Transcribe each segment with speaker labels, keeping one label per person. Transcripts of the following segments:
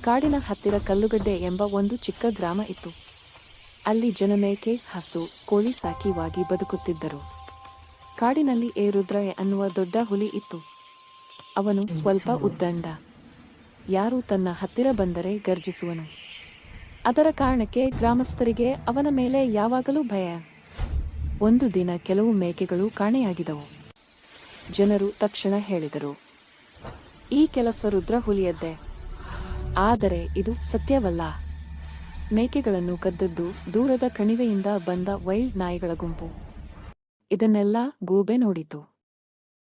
Speaker 1: ಕಾಡಿನ ಹತ್ತಿರ ಕಲ್ಲುಗಡ್ಡೆ ಎಂಬ ಒಂದು ಚಿಕ್ಕ ಗ್ರಾಮ ಇತ್ತು. ಅಲ್ಲಿ ಜನಮೇಕೆ, ಹಸು, ಕೋಳಿ ಸಾಕಿವಾಗಿ ಬದುಕುತ್ತಿದ್ದರು. ಕಾಡಿನಲ್ಲಿ ರುದ್ರ ಅನ್ನುವ ದೊಡ್ಡ ಹುಲಿ ಇತ್ತು. ಅವನು ಸ್ವಲ್ಪ ಉದ್ದಂಡ. ಯಾರು ತನ್ನ ಹತ್ತಿರ ಬಂದರೆ ಗರ್ಜಿಸುವನು. ಅದರ ಕಾರಣಕ್ಕೆ ಗ್ರಾಮಸ್ಥರಿಗೆ ಅವನ ಮೇಲೆ ಯಾವಾಗಲೂ ಭಯ. ಒಂದು ದಿನ ಕೆಲವು ಮೇಕೆಗಳು ಕಾಣೆಯಾಗಿದ್ದವು. ಜನರು ತಕ್ಷಣ ಹೇಳಿದರು, ಈ ಕೆಲಸ ರುದ್ರ ಹುಲಿಯದ್ದೇ. ಆದರೆ ಇದು ಸತ್ಯವಲ್ಲ. ಮೇಕೆಗಳನ್ನು ಕದ್ದದ್ದು ದೂರದ ಕಣಿವೆಯಿಂದ ಬಂದ ವೈಲ್ಡ್ ನಾಯಿಗಳ ಗುಂಪು. ಇದನ್ನೆಲ್ಲ ಗೂಬೆ ನೋಡಿತು.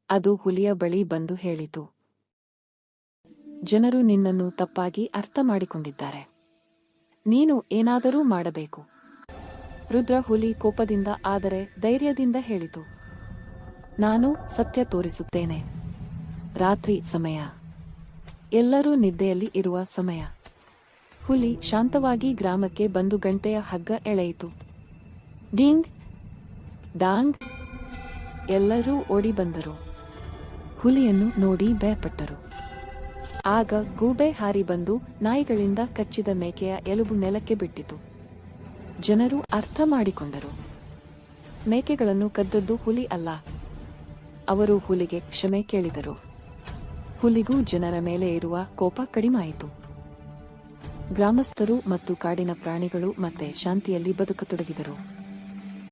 Speaker 1: ಅದು ಹುಲಿಯ ಬಳಿ ಬಂದು ಹೇಳಿತು, ಜನರು ನಿನ್ನನ್ನು ತಪ್ಪಾಗಿ ಅರ್ಥ ಮಾಡಿಕೊಂಡಿದ್ದಾರೆ. ನೀನು ಏನಾದರೂ ಮಾಡಬೇಕು. ರುದ್ರ ಹುಲಿ ಕೋಪದಿಂದ ಆದರೆ ಧೈರ್ಯದಿಂದ ಹೇಳಿತು, ನಾನು ಸತ್ಯ ತೋರಿಸುತ್ತೇನೆ. ರಾತ್ರಿ ಸಮಯ, ಎಲ್ಲರೂ ನಿದ್ದೆಯಲ್ಲಿ ಇರುವ ಸಮಯ. ಹುಲಿ ಶಾಂತವಾಗಿ ಗ್ರಾಮಕ್ಕೆ ಬಂದು ಗಂಟೆಯ ಹಗ್ಗ ಎಳೆಯಿತು. ಡಿಂಗ್ ಡಾಂಗ್, ಎಲ್ಲರೂ ಓಡಿ ಬಂದರು. ಹುಲಿಯನ್ನು ನೋಡಿ ಭಯಪಟ್ಟರು. ಆಗ ಗೂಬೆ ಹಾರಿ ಬಂದು ನಾಯಿಗಳಿಂದ ಕಚ್ಚಿದ ಮೇಕೆಯ ಎಲುಬು ನೆಲಕ್ಕೆ ಬಿಟ್ಟಿತು. ಜನರು ಅರ್ಥ ಮಾಡಿಕೊಂಡರು, ಮೇಕೆಗಳನ್ನು ಕದ್ದದ್ದು ಹುಲಿ ಅಲ್ಲ. ಅವರು ಹುಲಿಗೆ ಕ್ಷಮೆ ಕೇಳಿದರು. ಹುಲಿಗೂ ಜನರ ಮೇಲೆ ಇರುವ ಕೋಪ ಕಡಿಮಾಯಿತು. ಗ್ರಾಮಸ್ಥರು ಮತ್ತು ಕಾಡಿನ ಪ್ರಾಣಿಗಳು ಮತ್ತೆ ಶಾಂತಿಯಲ್ಲಿ ಬದುಕತೊಡಗಿದರು.